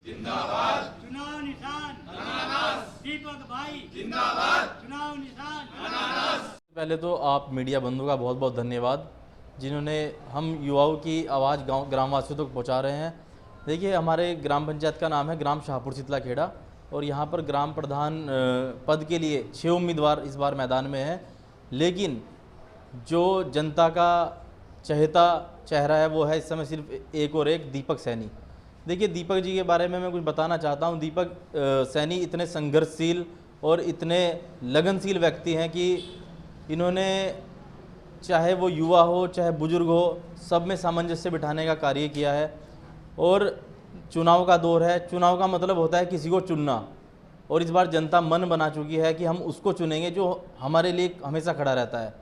जिंदाबाद। चुनाव निशान अनानास। दीपक भाई जिंदाबाद। चुनाव निशान अनानास। पहले तो आप मीडिया बंधु का बहुत बहुत धन्यवाद, जिन्होंने हम युवाओं की आवाज़ गांव ग्रामवासियों तक पहुंचा रहे हैं। देखिए, हमारे ग्राम पंचायत का नाम है ग्राम शाहपुर शीतला खेड़ा, और यहाँ पर ग्राम प्रधान पद के लिए 6 उम्मीदवार इस बार मैदान में हैं। लेकिन जो जनता का चहेता चेहरा है वो है इस समय सिर्फ एक और एक, दीपक सैनी। देखिए, दीपक जी के बारे में मैं कुछ बताना चाहता हूँ। दीपक सैनी इतने संघर्षशील और इतने लगनशील व्यक्ति हैं कि इन्होंने, चाहे वो युवा हो चाहे बुजुर्ग हो, सब में सामंजस्य बिठाने का कार्य किया है। और चुनाव का दौर है, चुनाव का मतलब होता है किसी को चुनना, और इस बार जनता मन बना चुकी है कि हम उसको चुनेंगे जो हमारे लिए हमेशा खड़ा रहता है।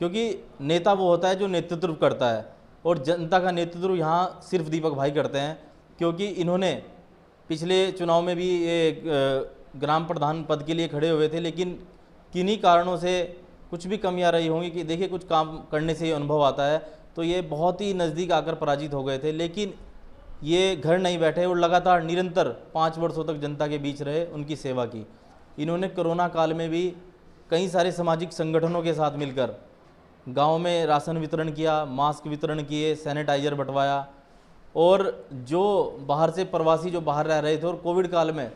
क्योंकि नेता वो होता है जो नेतृत्व करता है, और जनता का नेतृत्व यहाँ सिर्फ दीपक भाई करते हैं। क्योंकि इन्होंने पिछले चुनाव में भी ये ग्राम प्रधान पद के लिए खड़े हुए थे, लेकिन किन्हीं कारणों से कुछ भी कमियां रही होंगी कि देखिए, कुछ काम करने से ही अनुभव आता है, तो ये बहुत ही नज़दीक आकर पराजित हो गए थे। लेकिन ये घर नहीं बैठे और लगातार निरंतर 5 वर्षों तक जनता के बीच रहे, उनकी सेवा की। इन्होंने कोरोना काल में भी कई सारे सामाजिक संगठनों के साथ मिलकर गांव में राशन वितरण किया, मास्क वितरण किए, सैनिटाइजर बंटवाया। और जो बाहर से प्रवासी जो बाहर रह रहे थे और कोविड काल में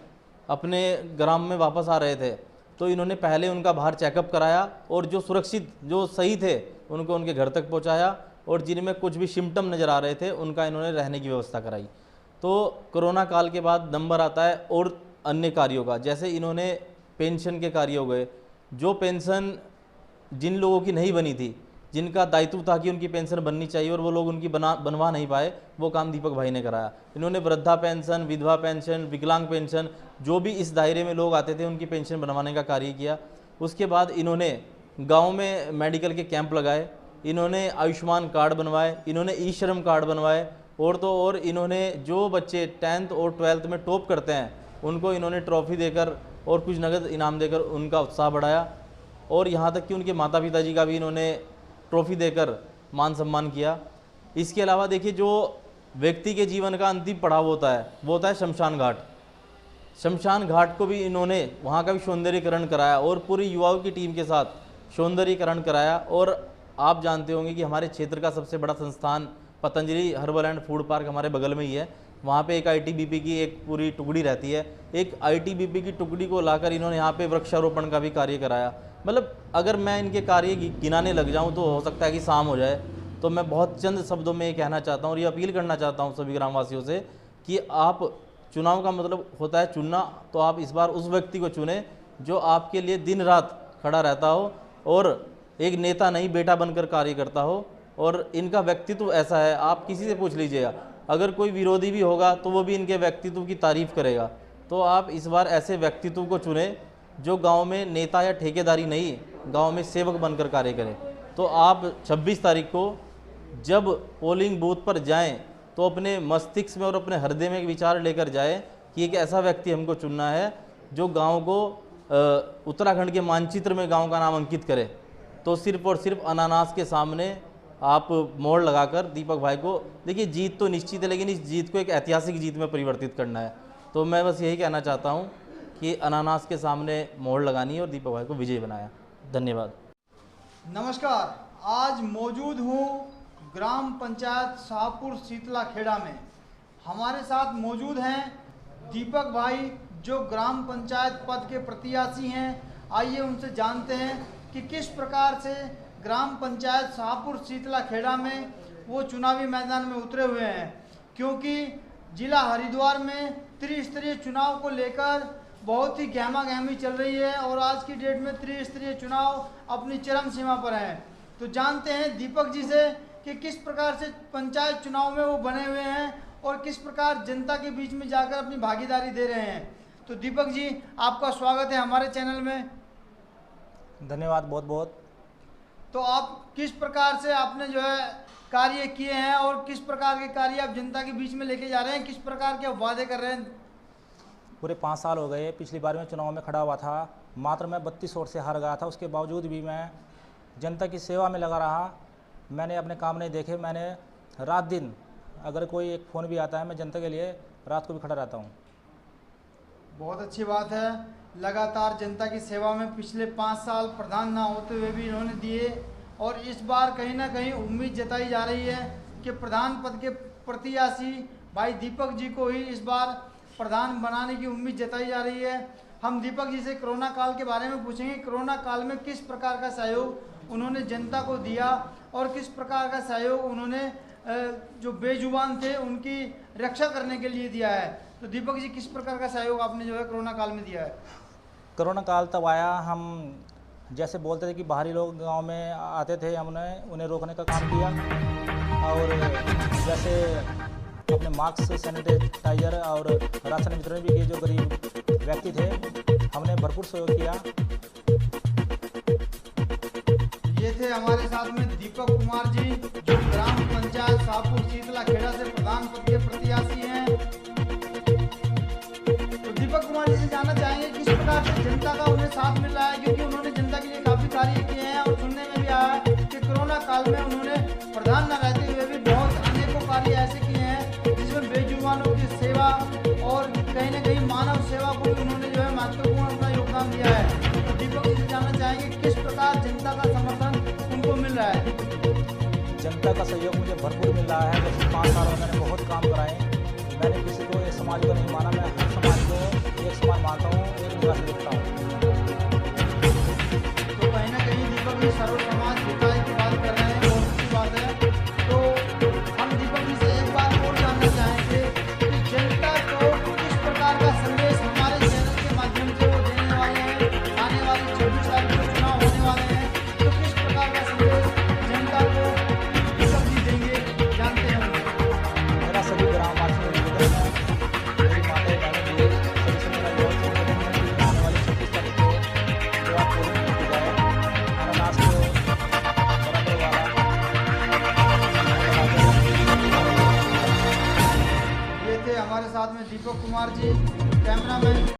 अपने ग्राम में वापस आ रहे थे, तो इन्होंने पहले उनका बाहर चेकअप कराया, और जो सुरक्षित जो सही थे उनको उनके घर तक पहुंचाया, और जिनमें कुछ भी सिम्टम नज़र आ रहे थे उनका इन्होंने रहने की व्यवस्था कराई। तो कोरोना काल के बाद नंबर आता है और अन्य कार्यों का, जैसे इन्होंने पेंशन के कार्य हो गए। जो पेंशन जिन लोगों की नहीं बनी थी, जिनका दायित्व था कि उनकी पेंशन बननी चाहिए और वो लोग उनकी बनवा नहीं पाए, वो काम दीपक भाई ने कराया। इन्होंने वृद्धा पेंशन, विधवा पेंशन, विकलांग पेंशन, जो भी इस दायरे में लोग आते थे उनकी पेंशन बनवाने का कार्य किया। उसके बाद इन्होंने गांव में मेडिकल के कैंप लगाए, इन्होंने आयुष्मान कार्ड बनवाए, इन्होंने ई श्रम कार्ड बनवाए, और तो और इन्होंने जो बच्चे 10th और 12th में टॉप करते हैं उनको इन्होंने ट्रॉफी देकर और कुछ नगद इनाम देकर उनका उत्साह बढ़ाया। और यहाँ तक कि उनके माता पिता जी का भी इन्होंने ट्रॉफी देकर मान सम्मान किया। इसके अलावा देखिए, जो व्यक्ति के जीवन का अंतिम पड़ाव होता है वो होता है शमशान घाट। शमशान घाट को भी इन्होंने, वहाँ का भी सौंदर्यीकरण कराया और पूरी युवाओं की टीम के साथ सौंदर्यीकरण कराया। और आप जानते होंगे कि हमारे क्षेत्र का सबसे बड़ा संस्थान Patanjali herbal and food park हमारे बगल में ही है। वहाँ पे एक आईटीबीपी की एक पूरी टुकड़ी रहती है। एक आईटीबीपी की टुकड़ी को लाकर इन्होंने यहाँ पे वृक्षारोपण का भी कार्य कराया। मतलब अगर मैं इनके कार्य गिनाने लग जाऊँ तो हो सकता है कि शाम हो जाए। तो मैं बहुत चंद शब्दों में ये कहना चाहता हूँ और ये अपील करना चाहता हूँ सभी ग्रामवासियों से कि आप, चुनाव का मतलब होता है चुनना, तो आप इस बार उस व्यक्ति को चुने जो आपके लिए दिन रात खड़ा रहता हो और एक नेता नहीं बेटा बनकर कार्य करता हो। और इनका व्यक्तित्व ऐसा है, आप किसी से पूछ लीजिएगा, अगर कोई विरोधी भी होगा तो वो भी इनके व्यक्तित्व की तारीफ करेगा। तो आप इस बार ऐसे व्यक्तित्व को चुने जो गांव में नेता या ठेकेदारी नहीं, गांव में सेवक बनकर कार्य करें। तो आप 26 तारीख को जब पोलिंग बूथ पर जाएं तो अपने मस्तिष्क में और अपने हृदय में एक विचार लेकर जाएं कि एक ऐसा व्यक्ति हमको चुनना है जो गांव को उत्तराखंड के मानचित्र में गांव का नाम अंकित करे। तो सिर्फ और सिर्फ अनानास के सामने आप मोड़ लगाकर दीपक भाई को, देखिए जीत तो निश्चित है, लेकिन इस जीत को एक ऐतिहासिक जीत में परिवर्तित करना है। तो मैं बस यही कहना चाहता हूँ कि अनानास के सामने मोड़ लगानी है और दीपक भाई को विजयी बनाया। धन्यवाद। नमस्कार, आज मौजूद हूँ ग्राम पंचायत शाहपुर शीतला खेड़ा में। हमारे साथ मौजूद हैं दीपक भाई जो ग्राम पंचायत पद के प्रत्याशी हैं। आइए उनसे जानते हैं कि किस प्रकार से ग्राम पंचायत शाहपुर शीतला खेड़ा में वो चुनावी मैदान में उतरे हुए हैं, क्योंकि जिला हरिद्वार में त्रिस्तरीय चुनाव को लेकर बहुत ही गहमा गहमी चल रही है और आज की डेट में त्रिस्तरीय चुनाव अपनी चरम सीमा पर है। तो जानते हैं दीपक जी से कि किस प्रकार से पंचायत चुनाव में वो बने हुए हैं और किस प्रकार जनता के बीच में जाकर अपनी भागीदारी दे रहे हैं। तो दीपक जी, आपका स्वागत है हमारे चैनल में। धन्यवाद बहुत बहुत। तो आप किस प्रकार से आपने जो है कार्य किए हैं और किस प्रकार के कार्य आप जनता के बीच में लेके जा रहे हैं, किस प्रकार के वादे कर रहे हैं? पूरे 5 साल हो गए। पिछली बार में चुनाव में खड़ा हुआ था, मात्र मैं 32 वोट से हार गया था। उसके बावजूद भी मैं जनता की सेवा में लगा रहा। मैंने अपने काम नहीं देखे। मैंने रात दिन, अगर कोई एक फ़ोन भी आता है, मैं जनता के लिए रात को भी खड़ा रहता हूँ। बहुत अच्छी बात है। लगातार जनता की सेवा में पिछले 5 साल प्रधान ना होते हुए भी इन्होंने दिए, और इस बार कहीं ना कहीं उम्मीद जताई जा रही है कि प्रधान पद के प्रत्याशी भाई दीपक जी को ही इस बार प्रधान बनाने की उम्मीद जताई जा रही है। हम दीपक जी से कोरोना काल के बारे में पूछेंगे, कोरोना काल में किस प्रकार का सहयोग उन्होंने जनता को दिया और किस प्रकार का सहयोग उन्होंने जो बेजुबान थे उनकी रक्षा करने के लिए दिया है। तो दीपक जी, किस प्रकार का सहयोग आपने जो है कोरोना काल में दिया है? कोरोना काल तब आया, हम जैसे बोलते थे कि बाहरी लोग गांव में आते थे, हमने उन्हें रोकने का काम किया, और जैसे अपने मास्क, सैनिटाइजर और राशन वितरण भी किए जो गरीब व्यक्ति थे, हमने भरपूर सहयोग किया। ये थे हमारे साथ में दीपक कुमार जी, जो ग्राम पंचायत शाहपुर शीतला खेड़ा से प्रधान पद के प्रत्याशी हैं। तो दीपक कुमार जी से जानना चाहेंगे किस प्रकार से जनता का उन्हें साथ मिल रहा है, क्योंकि उन्होंने जनता के लिए काफी कार्य किए हैं और सुनने में भी आया है कि कोरोना काल में उन्होंने प्रधान न रहते हुए भी बहुत अनेकों कार्य ऐसे किए हैं जिसमें बेजुबानों की सेवा और कहीं न कहीं मानव सेवा को भी उन्होंने जो है महत्वपूर्ण अपना योगदान दिया है। तो दीपक जी से जानना चाहेंगे किस प्रकार जनता का समर्थन उनको मिल रहा है? जनता का सहयोग मुझे भरपूर मिल रहा है। जैसे 5 साल में मैंने बहुत काम कराए। मैंने किसी को एक समाज को नहीं माना, मैं हर समाज को एक समान मानता हूँ, एक निगाह से देखता हूँ। तो कहीं ना कहीं दीपक जी सर्व समाज हिताय की बात कर रहे हैं, बहुत अच्छी बात है। तो हम दीपक जी से एक बात और जानना चाहेंगे कि जनता को किस प्रकार का संदेश हमारे चैनल के माध्यम से वो देने वाले हैं। आने वाली 26 तारीख को चुनाव होने वाले हैं, तो किस प्रकार का संदेश जनता को दीपक जी देंगे, जानते हैं? मेरा सभी ग्रामवासियों को निवेदन है, मेरी माताएं बहनें भी सभी से मेरा बहुत निवेदन है कि आने वाली 26 तारीख को जो आप पोलिंग में की जाए, अनानास को बराबर वाला ये थे हमारे साथ में दीपक कुमार जी, कैमरामैन